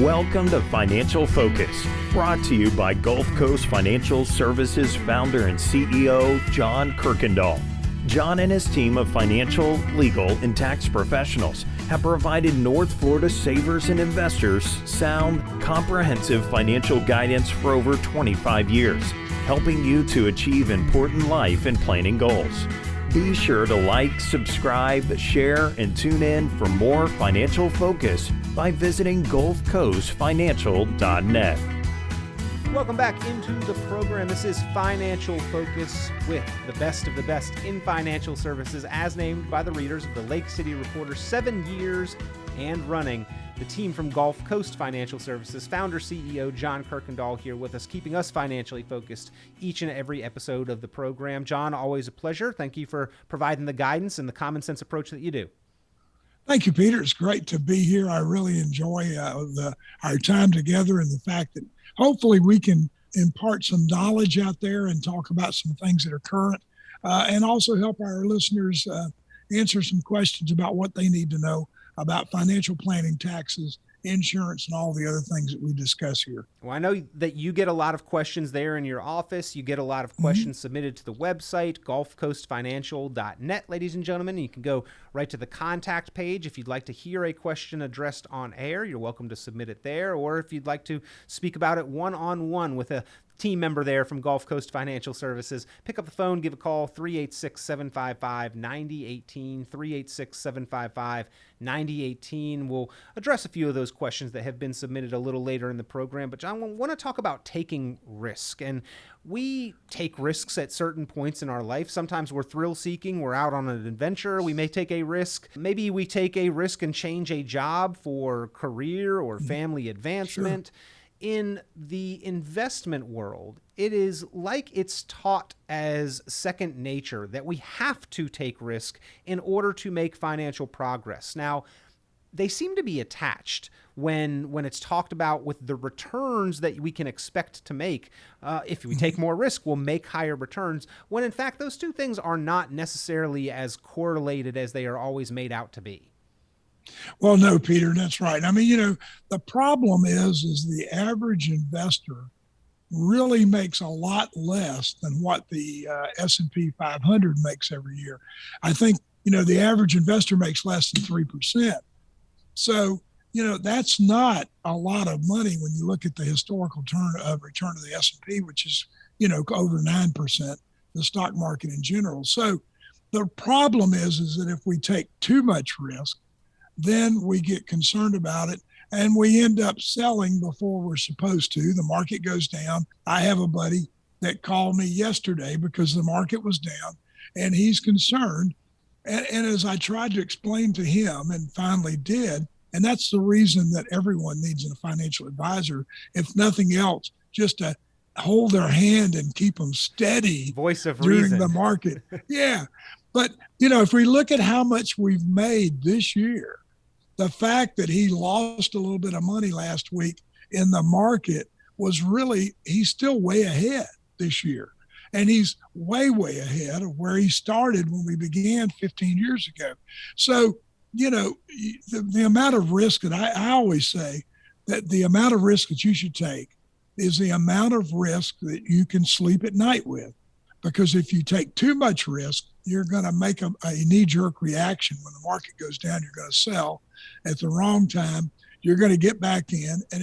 Welcome to Financial Focus, brought to you by Gulf Coast Financial Services founder and CEO, John Kuykendall. John and his team of financial, legal, and tax professionals have provided North Florida savers and investors sound, comprehensive financial guidance for over 25 years, helping you to achieve important life and planning goals. Be sure to like, subscribe, share, and tune in for more Financial Focus by visiting GulfCoastFinancial.net. Welcome back into the program. This is Financial Focus with the best of the best in financial services as named by the readers of the Lake City Reporter, 7 years and running. The team from Gulf Coast Financial Services, founder, CEO John Kuykendall here with us, keeping us financially focused each and every episode of the program. John, always a pleasure. Thank you for providing the guidance and the common sense approach that you do. Thank you, Peter. It's great to be here. I really enjoy our time together and the fact that hopefully we can impart some knowledge out there and talk about some things that are current and also help our listeners answer some questions about what they need to know about financial planning, taxes, insurance, and all the other things that we discuss here. Well, I know that you get a lot of questions there in your office. You get a lot of questions submitted to the website, GulfCoastFinancial.net, ladies and gentlemen. You can go right to the contact page. If you'd like to hear a question addressed on air, you're welcome to submit it there. Or if you'd like to speak about it one-on-one with a team member there from Gulf Coast Financial Services, pick up the phone, give a call, 386-755-9018, 386-755-9018. We'll address a few of those questions that have been submitted a little later in the program. But John, I want to talk about taking risk. And we take risks at certain points in our life. Sometimes we're thrill-seeking. We're out on an adventure. We may take a risk. Maybe we take a risk and change a job for career or family advancement. Sure. In the investment world, it is like it's taught as second nature that we have to take risk in order to make financial progress. Now, they seem to be attached when it's talked about with the returns that we can expect to make. If we take more risk, we'll make higher returns, when in fact those two things are not necessarily as correlated as they are always made out to be. Well, no, Peter, that's right. I mean, the problem is the average investor really makes a lot less than what the S&P 500 makes every year. I think, the average investor makes less than 3%. So, that's not a lot of money when you look at the historical return of the S&P, which is, over 9%, the stock market in general. So the problem is that if we take too much risk, then we get concerned about it and we end up selling before we're supposed to. The market goes down. I have a buddy that called me yesterday because the market was down and he's concerned. And as I tried to explain to him and finally did, and that's the reason that everyone needs a financial advisor, if nothing else, just to hold their hand and keep them steady. Voice of during reason. The market. Yeah. But, if we look at how much we've made this year, the fact that he lost a little bit of money last week in the market was really, he's still way ahead this year. And he's way, way ahead of where he started when we began 15 years ago. So, the amount of risk that I always say that the amount of risk that you should take is the amount of risk that you can sleep at night with. Because if you take too much risk, you're going to make a knee-jerk reaction. When the market goes down, you're going to sell at the wrong time. You're going to get back in, and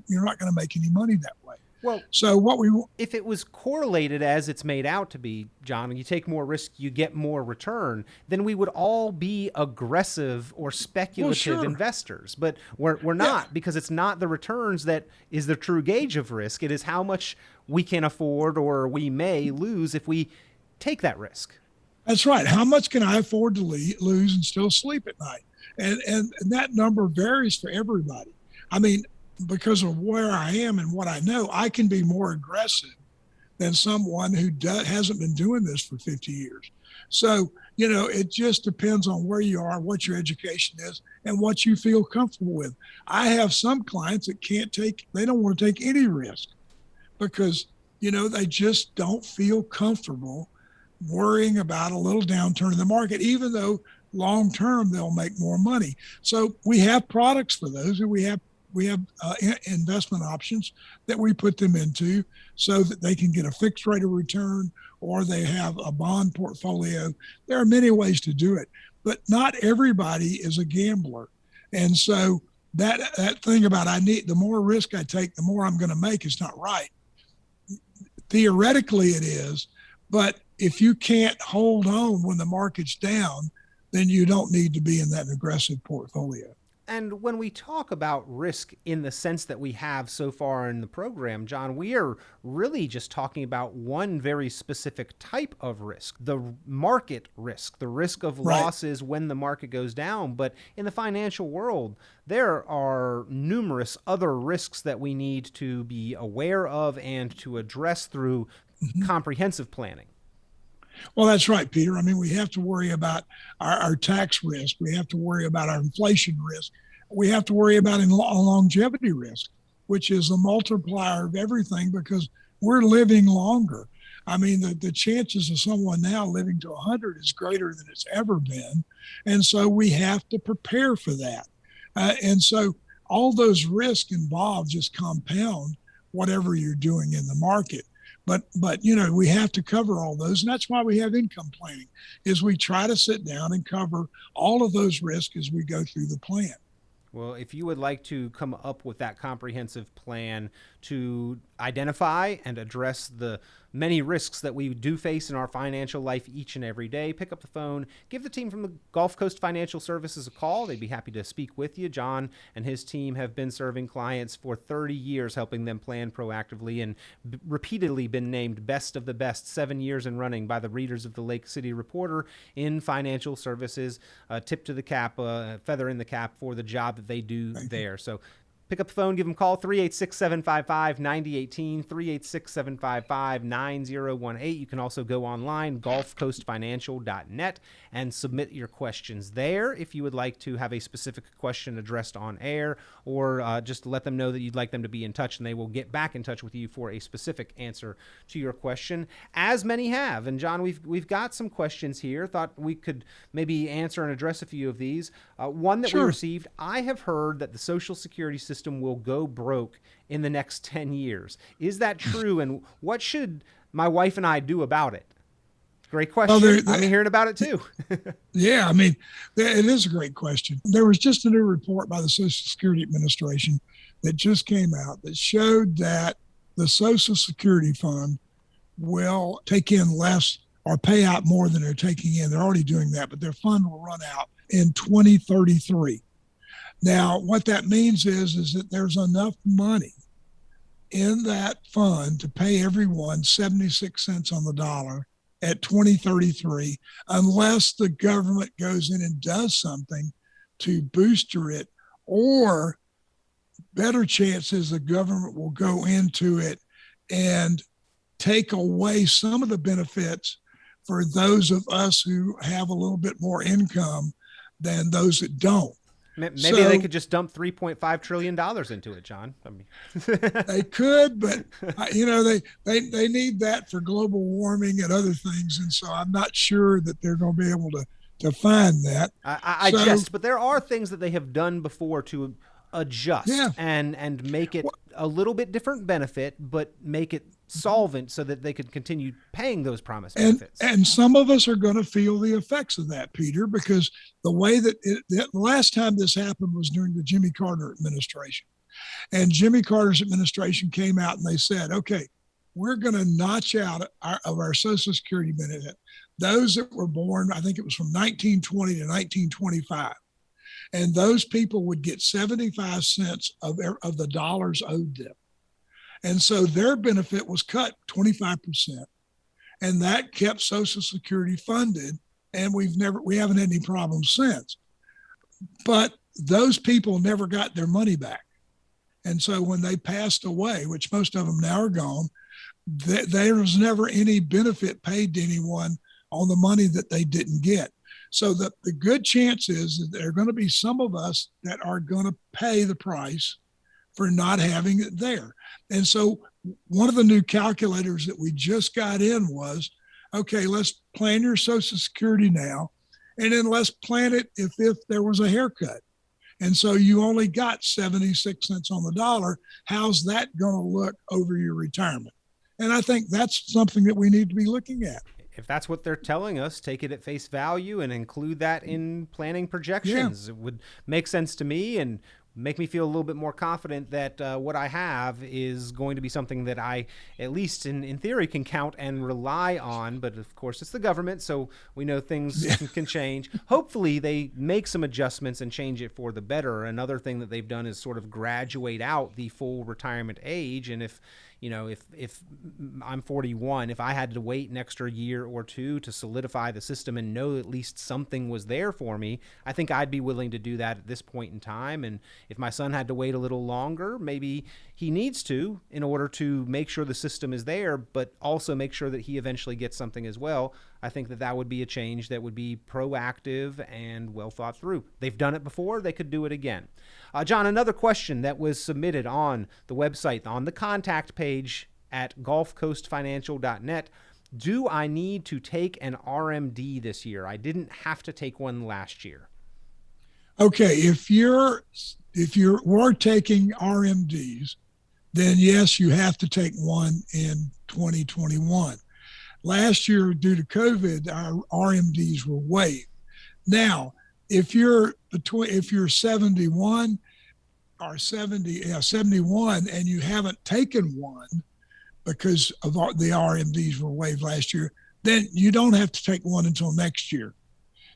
you're not going to make any money that way. Well, so if it was correlated as it's made out to be, John, and you take more risk, you get more return, then we would all be aggressive or speculative investors. But we're not, because it's not the returns that is the true gauge of risk. It is how much we can afford or we may lose if we take that risk. That's right. How much can I afford to lose and still sleep at night? And that number varies for everybody. I mean, because of where I am and what I know, I can be more aggressive than someone who hasn't been doing this for 50 years. So, it just depends on where you are, what your education is, and what you feel comfortable with. I have some clients that they don't want to take any risk because, they just don't feel comfortable worrying about a little downturn in the market, even though long term they'll make more money. So we have products for those, and we have we have investment options that we put them into so that they can get a fixed rate of return, or they have a bond portfolio. There are many ways to do it, but not everybody is a gambler. And so that thing about the more risk I take, the more I'm going to make is not right. Theoretically it is, but if you can't hold on when the market's down, then you don't need to be in that aggressive portfolio. And when we talk about risk in the sense that we have so far in the program, John, we are really just talking about one very specific type of risk, the market risk, the risk of losses when the market goes down. But in the financial world, there are numerous other risks that we need to be aware of and to address through comprehensive planning. Well, that's right, Peter. I mean, we have to worry about our tax risk. We have to worry about our inflation risk. We have to worry about longevity risk, which is a multiplier of everything because we're living longer. I mean, the chances of someone now living to 100 is greater than it's ever been. And so we have to prepare for that. And so all those risks involved just compound whatever you're doing in the market. But we have to cover all those. And that's why we have income planning, is we try to sit down and cover all of those risks as we go through the plan. Well, if you would like to come up with that comprehensive plan to identify and address the many risks that we do face in our financial life each and every day, pick up the phone, give the team from the Gulf Coast Financial Services a call. They'd be happy to speak with you. John and his team have been serving clients for 30 years, helping them plan proactively, and repeatedly been named best of the best 7 years in running by the readers of the Lake City Reporter in financial services. Tip to the cap, feather in the cap for the job that they do there. So pick up the phone, give them a call, 386-755-9018, 386-755-9018. You can also go online, gulfcoastfinancial.net, and submit your questions there if you would like to have a specific question addressed on air, or just let them know that you'd like them to be in touch, and they will get back in touch with you for a specific answer to your question, as many have. And John, we've got some questions here. Thought we could maybe answer and address a few of these. One that we received: I have heard that the Social Security system will go broke in the next 10 years. Is that true? And what should my wife and I do about it? Great question. Well, I'm hearing about it too. Yeah, I mean, it is a great question. There was just a new report by the Social Security Administration that just came out that showed that the Social Security Fund will take in less or pay out more than they're taking in. They're already doing that, but their fund will run out in 2033. Now, what that means is that there's enough money in that fund to pay everyone 76 cents on the dollar at 2033, unless the government goes in and does something to booster it, or better chances the government will go into it and take away some of the benefits for those of us who have a little bit more income than those that don't. Maybe they could just dump $3.5 trillion into it, John. I mean. They could, but they need that for global warming and other things, and so I'm not sure that they're going to be able to find that. I jest, but there are things that they have done before to adjust and make it a little bit different benefit, but make it solvent so that they could continue paying those promised benefits. And some of us are going to feel the effects of that, Peter, because the way that the last time this happened was during the Jimmy Carter administration. And Jimmy Carter's administration came out and they said, okay, we're going to notch out of our Social Security benefit those that were born, I think it was from 1920 to 1925. And those people would get 75 cents of the dollars owed them. And so their benefit was cut 25%. And that kept Social Security funded. And we haven't had any problems since. But those people never got their money back. And so when they passed away, which most of them now are gone, there was never any benefit paid to anyone on the money that they didn't get. So the good chance is that there are going to be some of us that are going to pay the price for not having it there. And so one of the new calculators that we just got in was, okay, let's plan your Social Security now, and then let's plan it if there was a haircut. And so you only got 76 cents on the dollar. How's that going to look over your retirement? And I think that's something that we need to be looking at. If that's what they're telling us, take it at face value and include that in planning projections. Yeah. It would make sense to me and make me feel a little bit more confident that what I have is going to be something that I, at least in theory, can count and rely on. But of course, it's the government, so we know things can change. Hopefully, they make some adjustments and change it for the better. Another thing that they've done is sort of graduate out the full retirement age. And if I'm 41, if I had to wait an extra year or two to solidify the system and know at least something was there for me, I think I'd be willing to do that at this point in time. And if my son had to wait a little longer, maybe he needs to in order to make sure the system is there, but also make sure that he eventually gets something as well. I think that would be a change that would be proactive and well thought through. They've done it before. They could do it again. John, another question that was submitted on the website, on the contact page at gulfcoastfinancial.net. Do I need to take an RMD this year? I didn't have to take one last year. Okay, if you were taking RMDs, then yes, you have to take one in 2021. Last year, due to COVID, our RMDs were waived. Now, if you're 71 or 71 and you haven't taken one because of the RMDs were waived last year, then you don't have to take one until next year.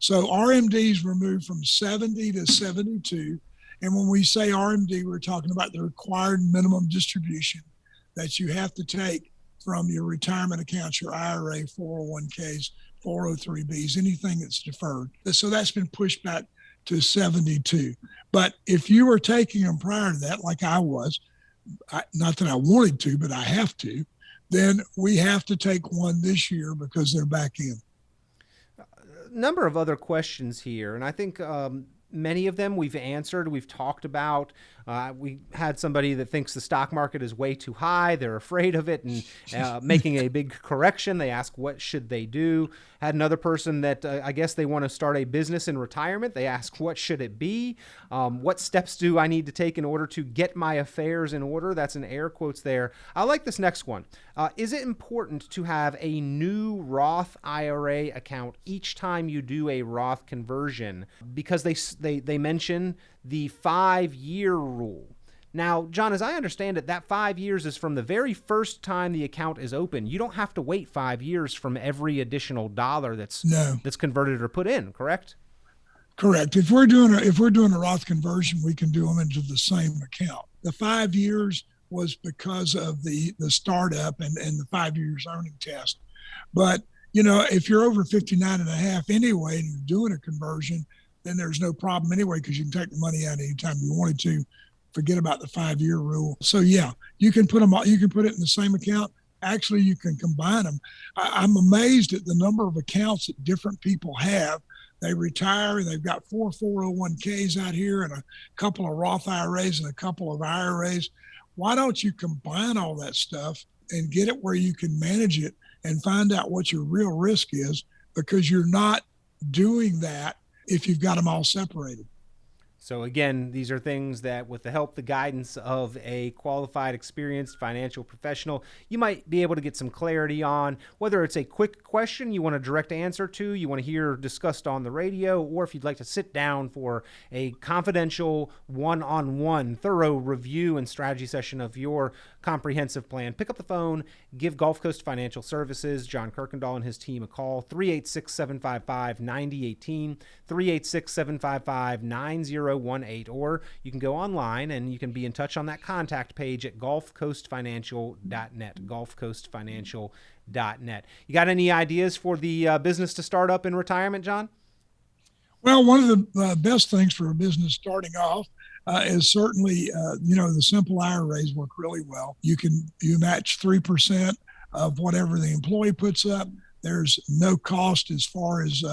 So RMDs were moved from 70 to 72. And when we say RMD, we're talking about the required minimum distribution that you have to take from your retirement accounts, your IRA, 401ks, 403bs, anything that's deferred. So that's been pushed back to 72. But if you were taking them prior to that, like I was, not that I wanted to, but I have to, then we have to take one this year because they're back in. Number of other questions here, and I think many of them we've answered, we've talked about. We had somebody that thinks the stock market is way too high. They're afraid of it and making a big correction. They ask, what should they do? Had another person that I guess they want to start a business in retirement. They ask, what should it be? What steps do I need to take in order to get my affairs in order? That's in air quotes there. I like this next one. Is it important to have a new Roth IRA account each time you do a Roth conversion? Because they mention the 5-year rule. Now, John, as I understand it, that 5 years is from the very first time the account is open. You don't have to wait 5 years from every additional dollar that's converted or put in, correct? Correct. If we're doing a Roth conversion, we can do them into the same account. The 5 years was because of the startup and the 5 years earning test. But, if you're over 59 and a half anyway, and you're doing a conversion, then there's no problem anyway, because you can take the money out anytime you wanted to. Forget about the 5-year rule. So yeah, you can put it in the same account. Actually, you can combine them. I'm amazed at the number of accounts that different people have. They retire and they've got 4 401ks out here and a couple of Roth IRAs and a couple of IRAs. Why don't you combine all that stuff and get it where you can manage it and find out what your real risk is, because you're not doing that if you've got them all separated. So again, these are things that with the help, the guidance of a qualified, experienced financial professional, you might be able to get some clarity on, whether it's a quick question you want a direct answer to, you want to hear discussed on the radio, or if you'd like to sit down for a confidential, one-on-one, thorough review and strategy session of your comprehensive plan. Pick up the phone, give Gulf Coast Financial Services, John Kuykendall and his team a call, 386-755-9018, 386-755-9018, or you can go online and you can be in touch on that contact page at gulfcoastfinancial.net, gulfcoastfinancial.net. You got any ideas for the business to start up in retirement, John? Well, one of the best things for a business starting off is certainly, the simple IRAs work really well. You match 3% of whatever the employee puts up. There's no cost as far as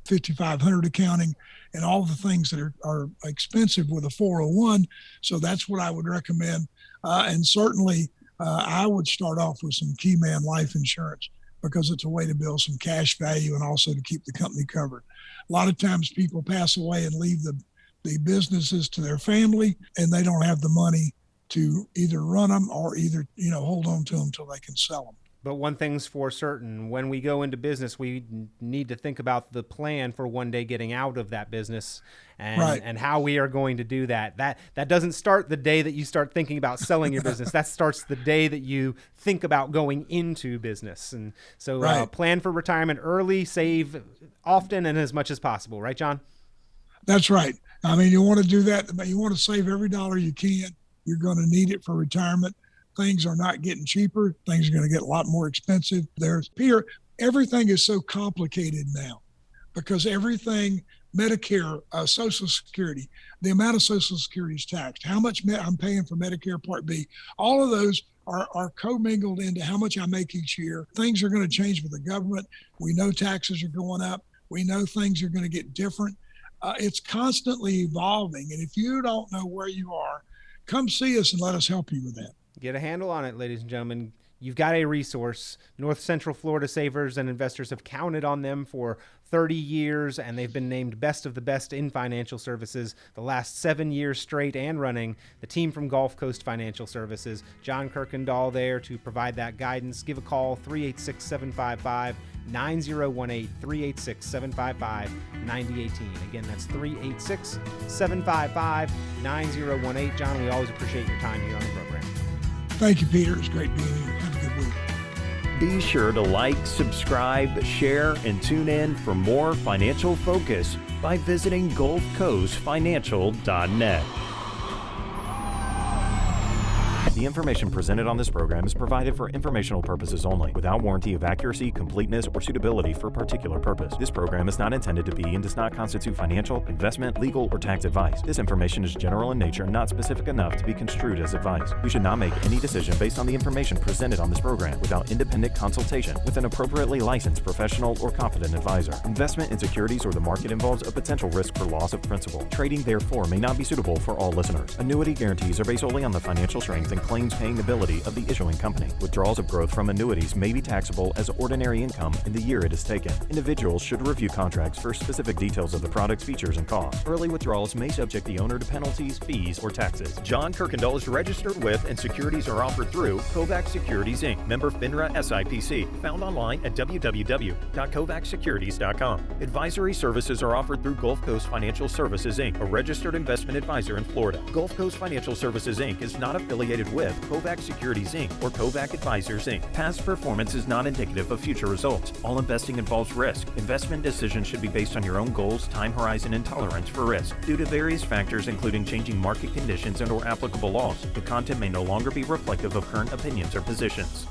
5,500 accounting and all the things that are expensive with a 401. So that's what I would recommend. And certainly I would start off with some key man life insurance, because it's a way to build some cash value and also to keep the company covered. A lot of times people pass away and leave the the businesses to their family, and they don't have the money to either run them or either, hold on to them until they can sell them. But one thing's for certain, when we go into business, we need to think about the plan for one day getting out of that business and how we are going to do that. That doesn't start the day that you start thinking about selling your business. That starts the day that you think about going into business. And so plan for retirement early, save often and as much as possible. Right, John? That's right. I mean, you want to do that, but you want to save every dollar you can. You're going to need it for retirement. Things are not getting cheaper. Things are going to get a lot more expensive. Peter, everything is so complicated now because everything, Medicare, Social Security, the amount of Social Security is taxed, how much I'm paying for Medicare Part B, all of those are commingled into how much I make each year. Things are going to change with the government. We know taxes are going up. We know things are going to get different. It's constantly evolving. And if you don't know where you are, come see us and let us help you with that. Get a handle on it, ladies and gentlemen. You've got a resource. North Central Florida savers and investors have counted on them for 30 years, and they've been named best of the best in financial services the last 7 years straight and running. The team from Gulf Coast Financial Services, John Kuykendall there to provide that guidance. Give a call, 386-755-9018, 386-755-9018. Again, that's 386-755-9018. John, we always appreciate your time here on the program. Thank you, Peter. It's great being here. Have a good week. Be sure to like, subscribe, share, and tune in for more financial focus by visiting GulfCoastFinancial.net. The information presented on this program is provided for informational purposes only, without warranty of accuracy, completeness, or suitability for a particular purpose. This program is not intended to be and does not constitute financial, investment, legal, or tax advice. This information is general in nature and not specific enough to be construed as advice. You should not make any decision based on the information presented on this program without independent consultation with an appropriately licensed professional or competent advisor. Investment in securities or the market involves a potential risk for loss of principal. Trading, therefore, may not be suitable for all listeners. Annuity guarantees are based solely on the financial strength and claims-paying ability of the issuing company. Withdrawals of growth from annuities may be taxable as ordinary income in the year it is taken. Individuals should review contracts for specific details of the product's features and costs. Early withdrawals may subject the owner to penalties, fees, or taxes. John Kuykendall is registered with and securities are offered through Kovac Securities, Inc., member FINRA SIPC, found online at www.kovacsecurities.com. Advisory services are offered through Gulf Coast Financial Services, Inc., a registered investment advisor in Florida. Gulf Coast Financial Services, Inc. is not affiliated with Kovac Securities, Inc. or Kovac Advisors, Inc. Past performance is not indicative of future results. All investing involves risk. Investment decisions should be based on your own goals, time horizon, and tolerance for risk. Due to various factors including changing market conditions and/or applicable laws, the content may no longer be reflective of current opinions or positions.